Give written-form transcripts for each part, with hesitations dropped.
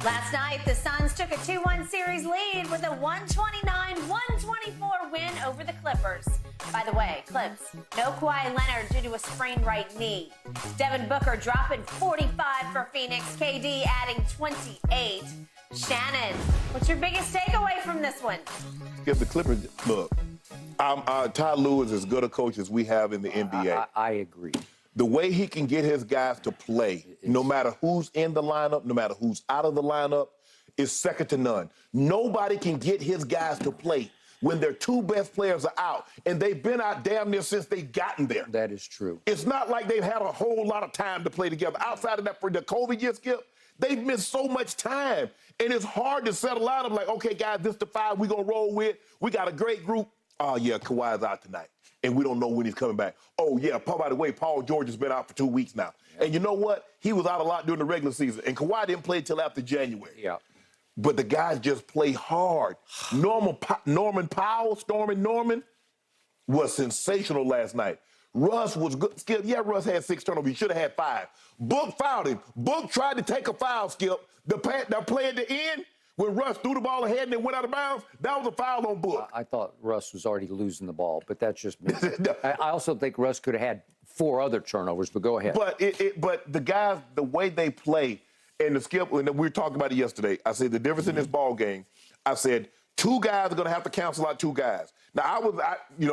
Last night, the Suns took a 2-1 series lead with a 129-124 win over the Clippers. By the way, Clips, no Kawhi Leonard due to a sprained right knee. Devin Booker dropping 45 for Phoenix, KD adding 28. Shannon, what's your biggest takeaway from this one? If the Clippers, look, Ty Lue is as good a coach as we have in the NBA. I agree. The way he can get his guys to play, no matter who's in the lineup, no matter who's out of the lineup, is second to none. Nobody can get his guys to play when their two best players are out, and they've been out damn near since they've gotten there. That is true. It's not like they've had a whole lot of time to play together. Outside of that, for the COVID year, Skip, they've missed so much time, and it's hard to settle out of like, okay, guys, this is the five we're going to roll with. We got a great group. Oh, yeah, Kawhi's out tonight, and we don't know when he's coming back. Oh, yeah, by the way, Paul George has been out for 2 weeks now. Yeah. And you know what? He was out a lot during the regular season, and Kawhi didn't play until after January. Yeah. But the guys just play hard. Norman Powell, Norman, was sensational last night. Russ was good. Skip, yeah, Russ had 6 turnovers. He should have had 5. Book fouled him. Book tried to take a foul, Skip. The play at the end, when Russ threw the ball ahead and it went out of bounds, that was a foul on Book. I thought Russ was already losing the ball, but that's just me. I also think Russ could have had 4 other turnovers, but go ahead. But but the guys, the way they play, and the Skip, and we were talking about it yesterday, I said the difference in this ball game, I said 2 guys are going to have to cancel out 2 guys. Now,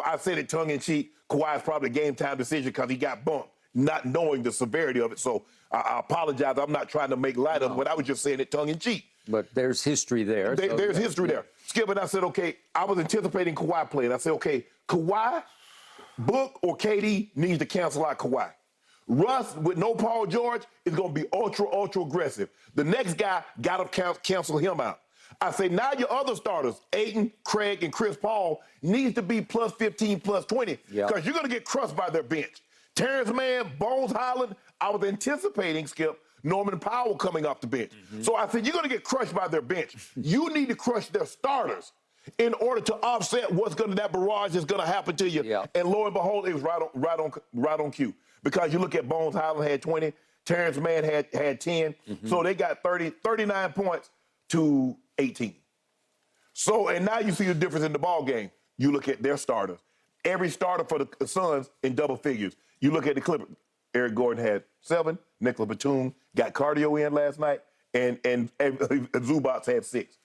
I said it tongue-in-cheek, Kawhi's probably a game-time decision because he got bumped, not knowing the severity of it. So I apologize. I'm not trying to make light of it, but I was just saying it tongue-in-cheek. But there's history there. There's history there. Skip, and I said, okay, I was anticipating Kawhi playing. I said, okay, Kawhi, Book, or KD needs to cancel out Kawhi. Russ, with no Paul George, is going to be ultra aggressive. The next guy got to cancel him out. I say now your other starters, Ayton, Craig, and Chris Paul, needs to be plus 15, plus 20, because you're going to get crushed by their bench. Terrence Mann, Bones Highland, I was anticipating, Skip, Norman Powell coming off the bench. So I said, you're going to get crushed by their bench. You need to crush their starters in order to offset that barrage that's going to happen to you. Yeah. And lo and behold, it was right on cue. Because you look at Bones Highland had 20, Terrence Mann had 10. So they got 39 points to 18. So, and now you see the difference in the ball game. You look at their starters. Every starter for the Suns in double figures. You look at the Clippers. Eric Gordon had 7. Nicola Batum got cardio in last night, and Zubac had 6.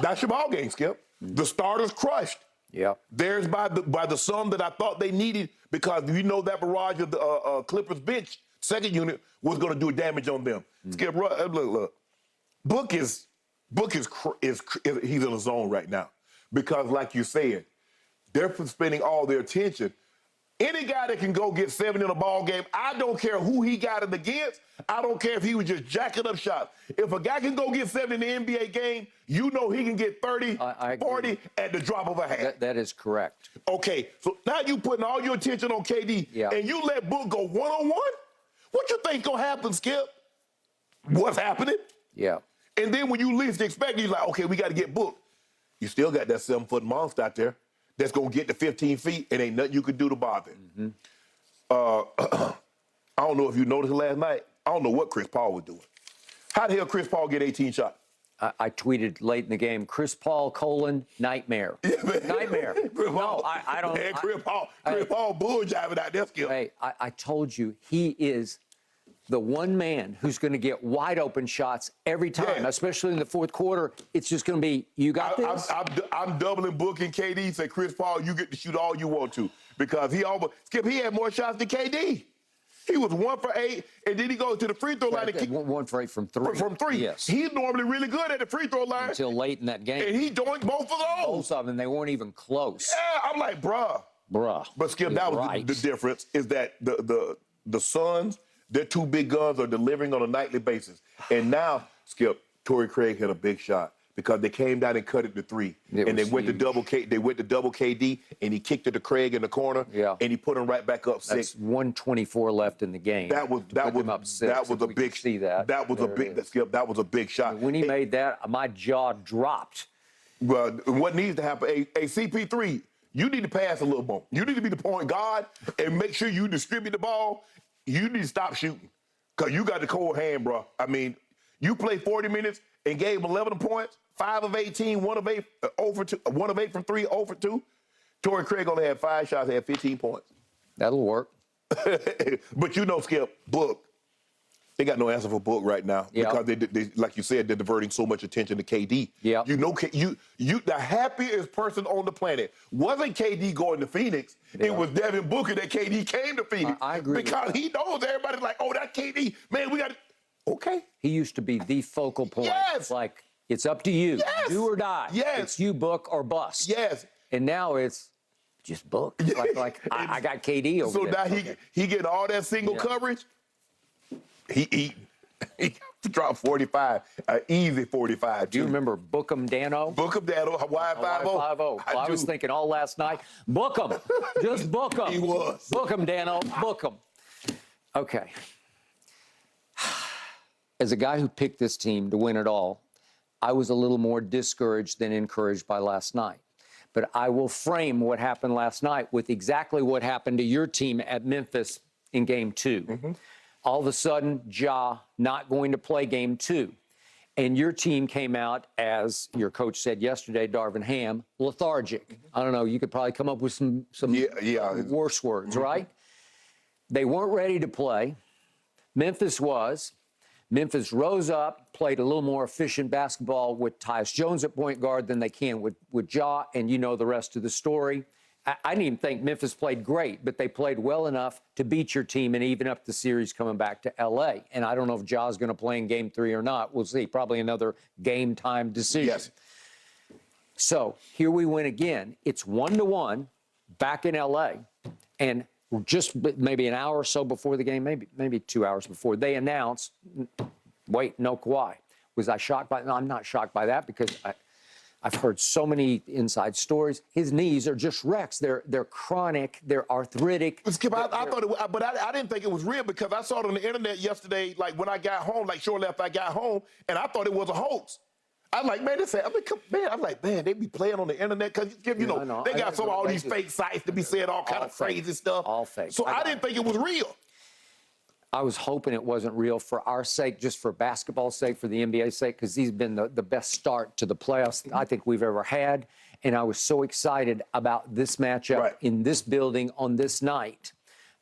That's your ball game, Skip. The starters crushed. Yeah. There's by the sum that I thought they needed, because you know that barrage of the Clippers bench second unit was going to do damage on them. Skip, look. Book is he's in a zone right now, because like you said, they're spending all their attention. Any guy that can go get 7 in a ball game, I don't care who he got it against. I don't care if he was just jacking up shots. If a guy can go get 7 in the NBA game, you know he can get 30, 40 at the drop of a hat. That is correct. Okay, so now you putting all your attention on KD, and you let Book go one-on-one? What you think gonna happen, Skip? What's happening? Yeah. And then when you least expect it, you're like, okay, we got to get Book. You still got that 7-foot monster out there that's going to get to 15 feet, and ain't nothing you could do to bother him. I don't know if you noticed last night. I don't know what Chris Paul was doing. How the hell Chris Paul get 18 shots? I tweeted late in the game, Chris Paul, nightmare. Yeah, man. Nightmare. No, I don't. Man, Chris Paul bull-jiving out there, Skip. Hey, I told you, he is the one man who's going to get wide open shots every time, especially in the fourth quarter. It's just going to be, you got this? I'm doubling Book and KD. Say, Chris Paul, you get to shoot all you want to, because he had more shots than KD. He was 1 for 8, and then he goes to the free throw line. 1 for 8 from 3. From 3. Yes. He's normally really good at the free throw line. Until late in that game. And he doing both of those. Both of them, they weren't even close. Yeah, I'm like, bruh. But Skip, that was the difference, is that the Suns, their 2 big guns are delivering on a nightly basis. And now, Skip, Torrey Craig had a big shot, because they came down and cut it to 3. And they went to double KD, and he kicked it to Craig in the corner, and he put him right back up 6. That's 1:24 left in the game. That was a big see that. That was a big shot. When he made that, my jaw dropped. Well, what needs to happen, a CP3, you need to pass a little more. You need to be the point guard and make sure you distribute the ball. You need to stop shooting, because you got the cold hand, bro. I mean, You play 40 minutes and gave 11 points, 5 of 18, 1 of 8, 0 for 2, 1 of 8 from 3, 0 for 2. Torrey Craig only had 5 shots, had 15 points. That'll work. But you know, Skip, Book, they got no answer for Book right now because they, like you said, they're diverting so much attention to KD. Yeah. You know, the happiest person on the planet wasn't KD going to Phoenix. Yeah. It was Devin Booker that KD came to Phoenix. I agree. Because he knows everybody's like, oh, that's KD. Man, we got to. Okay. He used to be the focal point. Yes. Like, it's up to you. Yes. Do or die. Yes. It's you, Book, or bust. Yes. And now it's just Book. I got KD over there. So now he getting all that single coverage. He dropped 45, easy 45. Do you remember Bookham Dano? Bookham Dano, Hawaii 5-0. Well, I was thinking all last night, book him. Just book him. He was. Book him, Dano. Book him. Okay. As a guy who picked this team to win it all, I was a little more discouraged than encouraged by last night. But I will frame what happened last night with exactly what happened to your team at Memphis in Game 2. Mm-hmm. All of a sudden, Ja not going to play Game 2. And your team came out, as your coach said yesterday, Darvin Ham, lethargic. Mm-hmm. I don't know, you could probably come up with some worse words, mm-hmm. right? They weren't ready to play. Memphis was. Memphis rose up, played a little more efficient basketball with Tyus Jones at point guard than they can with Ja, and you know the rest of the story. I didn't even think Memphis played great, but they played well enough to beat your team and even up the series coming back to L.A. And I don't know if Ja's going to play in Game 3 or not. We'll see. Probably another game-time decision. Yes. So here we win again. It's 1-1 back in L.A. And just maybe an hour or so before the game, maybe 2 hours before, they announced, wait, no Kawhi. Was I shocked by that? No, I'm not shocked by that because I've heard so many inside stories. His knees are just wrecks. They're chronic. They're arthritic. Skip, I thought but I didn't think it was real because I saw it on the internet yesterday, like when I got home, like shortly after I got home, and I thought it was a hoax. I'm like, man, they be playing on the internet because, you know, they got all these fake sites to be saying all kind of crazy stuff. All fake. So I didn't think it was real. I was hoping it wasn't real for our sake, just for basketball's sake, for the NBA's sake, because these have been the best start to the playoffs I think we've ever had. And I was so excited about this matchup in this building on this night,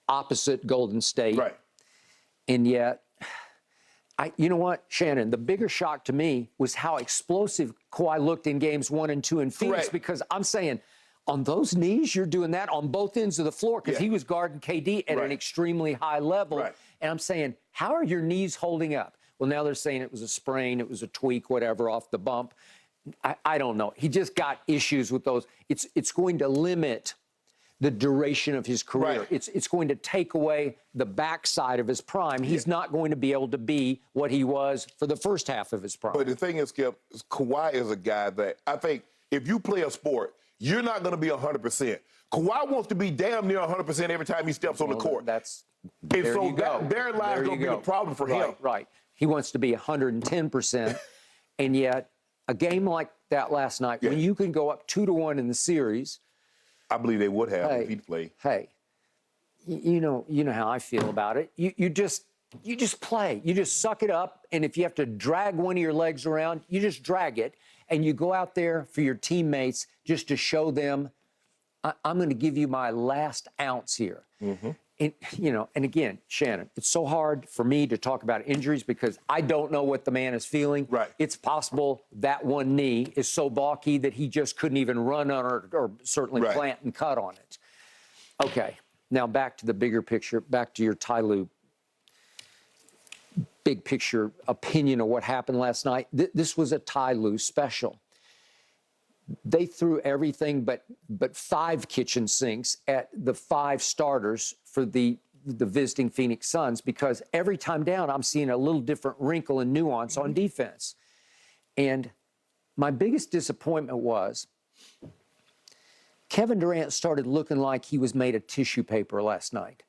opposite Golden State. Right. And yet, you know what, Shannon, the bigger shock to me was how explosive Kawhi looked in games 1 and 2 in Phoenix, because I'm saying, on those knees, you're doing that on both ends of the floor because he was guarding KD at an extremely high level. Right. And I'm saying, how are your knees holding up? Well, now they're saying it was a sprain, it was a tweak, whatever, off the bump. I don't know. He just got issues with those. It's going to limit the duration of his career. Right. It's going to take away the backside of his prime. He's not going to be able to be what he was for the first half of his prime. But the thing is, Skip, Kawhi is a guy that I think if you play a sport, you're not going to be 100%. Kawhi wants to be damn near 100% every time he steps on the court. There lies going to be the problem for him. Right. He wants to be 110%. And yet, a game like that last night, when you can go up 2-1 in the series, I believe they would have if he'd played. Hey, you know how I feel about it. You just play. You just suck it up. And if you have to drag one of your legs around, you just drag it. And you go out there for your teammates just to show them, I'm going to give you my last ounce here. Mm-hmm. And, and again, Shannon, it's so hard for me to talk about injuries because I don't know what the man is feeling. Right. It's possible that one knee is so balky that he just couldn't even run on it or certainly plant and cut on it. Okay, now back to the bigger picture, back to your Ty Lue big picture opinion of what happened last night. This was a Ty Lue special. They threw everything but 5 kitchen sinks at the 5 starters for the visiting Phoenix Suns because every time down, I'm seeing a little different wrinkle and nuance on defense. And my biggest disappointment was Kevin Durant started looking like he was made of tissue paper last night.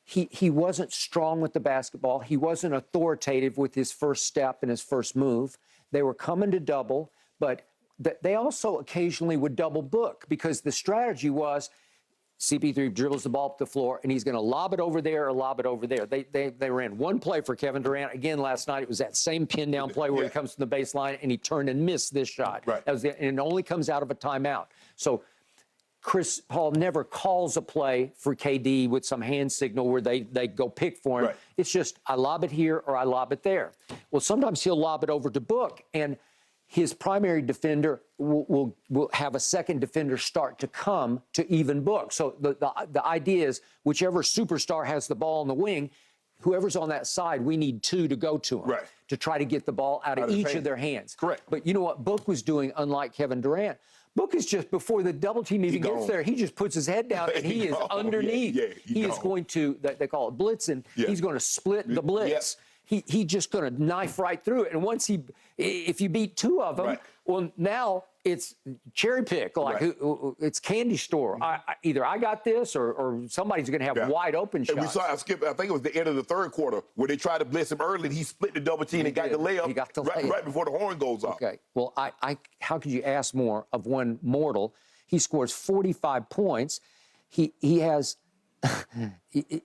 He wasn't strong with the basketball. He wasn't authoritative with his first step and his first move. They were coming to double, but they also occasionally would double book because the strategy was CP3 dribbles the ball up the floor, and he's going to lob it over there or lob it over there. They ran one play for Kevin Durant. Again, last night, it was that same pin down play where he comes from the baseline, and he turned and missed this shot. Right. And it only comes out of a timeout. So Chris Paul never calls a play for KD with some hand signal where they go pick for him. Right. It's just, I lob it here or I lob it there. Well, sometimes he'll lob it over to Book, and his primary defender will have a second defender start to come to even Book. So the idea is whichever superstar has the ball on the wing, whoever's on that side, we need two to go to him to try to get the ball out of each of their hands. Correct. But you know what Book was doing, unlike Kevin Durant? Book is just, before the double team even gets there, he just puts his head down and he is underneath. He is going to, they call it blitzing, he's going to split the blitz. He's just going to knife right through it. And once if you beat two of them, well, now it's cherry pick, like it's candy store. Either I got this or somebody's going to have wide open shots. And we saw, I think it was the end of the third quarter where they tried to blitz him early and he split the double team and got the layup, he got the right before the horn goes off. Okay, well, how could you ask more of one mortal? He scores 45 points. He has...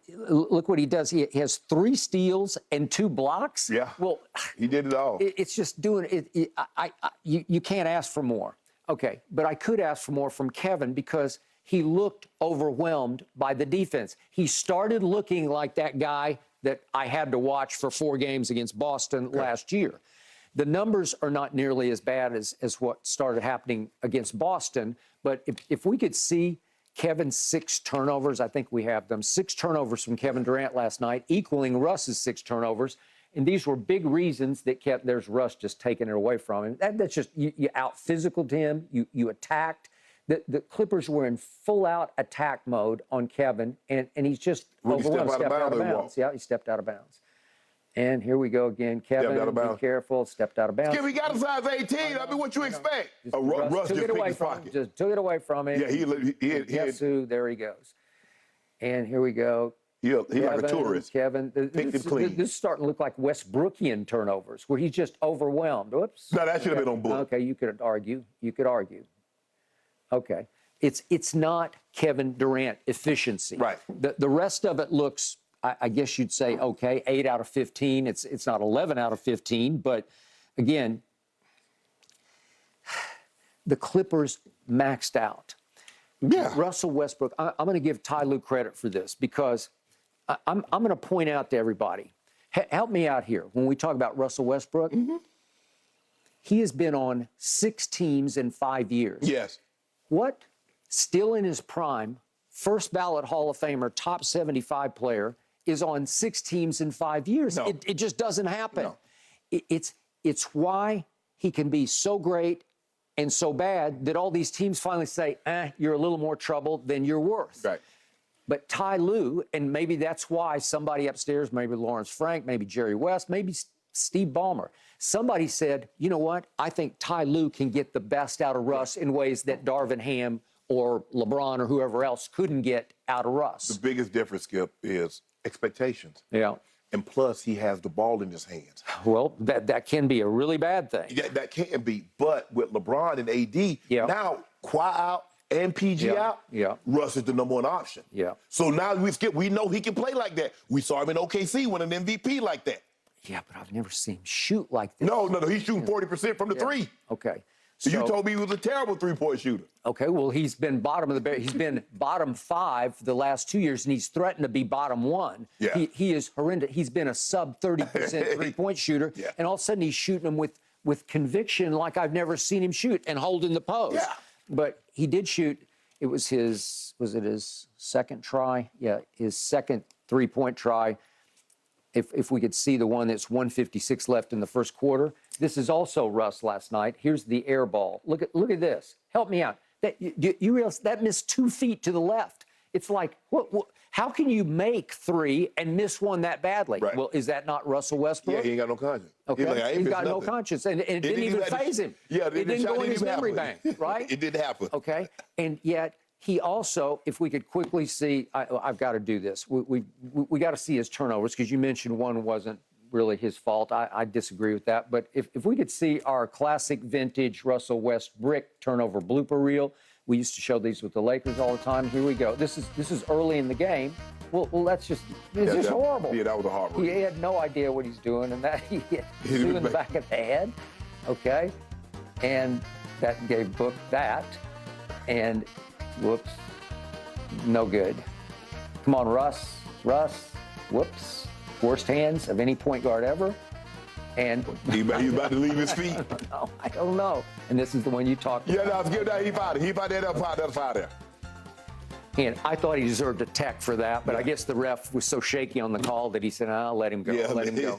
Look what he does. He has 3 steals and 2 blocks. Yeah. Well, he did it all. It's just doing it. You can't ask for more. Okay, but I could ask for more from Kevin because he looked overwhelmed by the defense. He started looking like that guy that I had to watch for 4 games against Boston last year. The numbers are not nearly as bad as what started happening against Boston, but if we could see Kevin's 6 turnovers, I think we have them. 6 turnovers from Kevin Durant last night, equaling Russ's 6 turnovers. And these were big reasons that there's Russ just taking it away from him. That's just, you out-physicaled him, you attacked. The Clippers were in full-out attack mode on Kevin, and he's just overwhelmed. Stepped out of bounds. Yeah, he stepped out of bounds. And here we go again. Kevin, be careful, stepped out of bounds. He got a size 18. I mean, what you expect? Russ took it away from him. Just took it away from him. Yeah, guess who? There he goes. And here we go. He's like a tourist. Kevin, this is starting to look like Westbrookian turnovers, where he's just overwhelmed. Whoops. No, that should have been on Book. Okay, you could argue. Okay. It's not Kevin Durant efficiency. Right. The rest of it looks, I guess you'd say, okay, 8 out of 15. It's not 11 out of 15, but again, the Clippers maxed out. Yeah. Russell Westbrook, I'm going to give Ty Lue credit for this because I'm going to point out to everybody, help me out here. When we talk about Russell Westbrook, he has been on 6 teams in 5 years. Yes. What? Still in his prime, first ballot Hall of Famer, top 75 player, is on 6 teams in 5 years. No. It just doesn't happen. No. It's why he can be so great and so bad that all these teams finally say, you're a little more trouble than you're worth. Right. But Ty Lue, and maybe that's why somebody upstairs, maybe Lawrence Frank, maybe Jerry West, maybe Steve Ballmer, somebody said, you know what? I think Ty Lue can get the best out of Russ in ways that Darvin Ham or LeBron or whoever else couldn't get out of Russ. The biggest difference, Skip, is expectations. Yeah. And plus, he has the ball in his hands. Well, that can be a really bad thing. That can be. But with LeBron and AD, now Kawhi out and PG out, Russ is the #1 option. Yeah. So now we know he can play like that. We saw him in OKC win an MVP like that. Yeah, but I've never seen him shoot like this. No, he's shooting 40% from the 3. Okay. So you told me he was a terrible 3-point shooter. Okay, well, he's been he's been bottom 5 the last 2 years, and he's threatened to be bottom 1. Yeah. He is horrendous. He's been a sub 30% 3-point shooter, and all of a sudden he's shooting them with conviction like I've never seen him shoot and holding the post. Yeah. But he did shoot. It was his second try? Yeah, his second 3-point try. If we could see the one that's 1:56 left in the first quarter. This is also Russ last night. Here's the air ball. Look at this. Help me out. You realize that missed 2 feet to the left. It's like, what, how can you make 3 and miss one that badly? Right. Well, is that not Russell Westbrook? Yeah, he ain't got no conscience. Okay, he's got no conscience, and it didn't even faze him. Yeah, it didn't go in his memory bank, right? It didn't happen. Okay, and yet he also, if we could quickly see, I've got to do this. We got to see his turnovers because you mentioned one wasn't really his fault. I disagree with that. But if we could see our classic vintage Russell Westbrook turnover blooper reel, We used to show these with the Lakers all the time. Here we go. This is early in the game. Well, that's just horrible. Yeah, that was a hard one. He had no idea what he's doing, and that he hit Sue in the back of the head. Okay, and that gave Book that, and whoops, no good. Come on, Russ, whoops, worst hands of any point guard ever. And he's about to leave his feet. I don't know. And this is the one you talked about. Yeah, no, give that. He fouled it. He fouled that other foul there. And I thought he deserved a tech for that, but I guess the ref was so shaky on the call that he said, "I'll let him go. Yeah, let him go."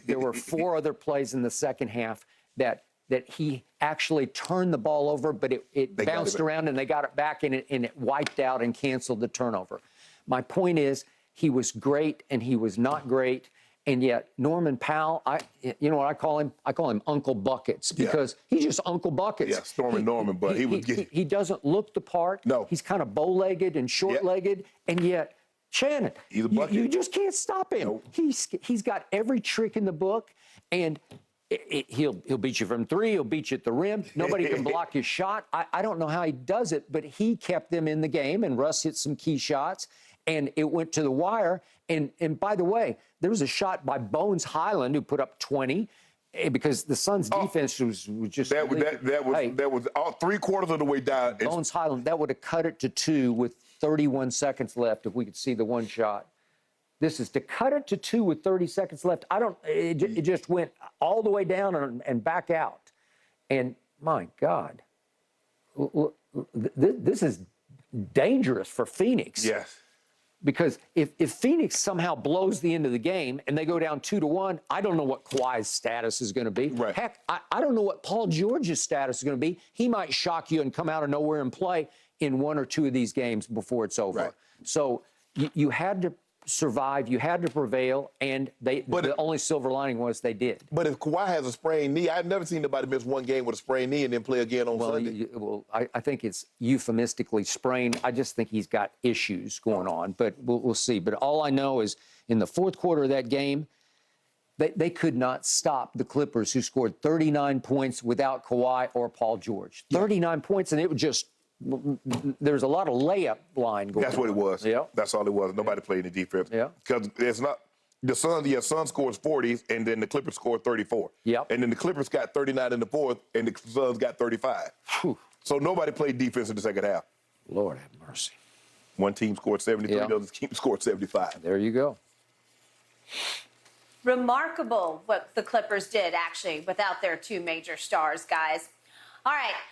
There were 4 other plays in the second half that he actually turned the ball over, but it bounced around and they got it back and it wiped out and canceled the turnover. My point is, he was great and he was not great. And yet Norman Powell, you know what I call him? I call him Uncle Buckets because he's just Uncle Buckets. Yeah, Stormy Norman, but he doesn't look the part. No. He's kind of bow-legged and short-legged, and yet Shannon, he's a bucket. You just can't stop him. Nope. He's got every trick in the book, and he'll beat you from 3. He'll beat you at the rim. Nobody can block his shot. I don't know how he does it, but he kept them in the game, and Russ hit some key shots, and it went to the wire. And by the way, there was a shot by Bones Highland who put up 20 because the Suns' defense was just that was all 3/4 of the way down. Bones Highland, that would have cut it to 2 with 31 seconds left if we could see the one shot. This is to cut it to 2 with 30 seconds left. It just went all the way down and back out. And my God, this is dangerous for Phoenix. Yes. Because if Phoenix somehow blows the end of the game and they go down 2-1, I don't know what Kawhi's status is going to be. Right. Heck, I don't know what Paul George's status is going to be. He might shock you and come out of nowhere and play in 1 or 2 of these games before it's over. Right. So you had to survive, you had to prevail, and the only silver lining was they did. But if Kawhi has a sprained knee, I've never seen nobody miss 1 game with a sprained knee and then play again on Sunday. I think it's euphemistically sprained. I just think he's got issues going on, but we'll see. But all I know is in the 4th quarter of that game, they could not stop the Clippers, who scored 39 points without Kawhi or Paul George. 39 points, and it was just there's a lot of layup line going on. That's what it was. Yeah. That's all it was. Nobody played the defense. Yeah. Because it's not the Suns. Yeah, Suns scores 40s, and then the Clippers scored 34. Yep. And then the Clippers got 39 in the 4th, and the Suns got 35. Whew. So nobody played defense in the second half. Lord have mercy. One team scored 73, the other team scored 75. There you go. Remarkable what the Clippers did, actually, without their 2 major stars, guys. All right.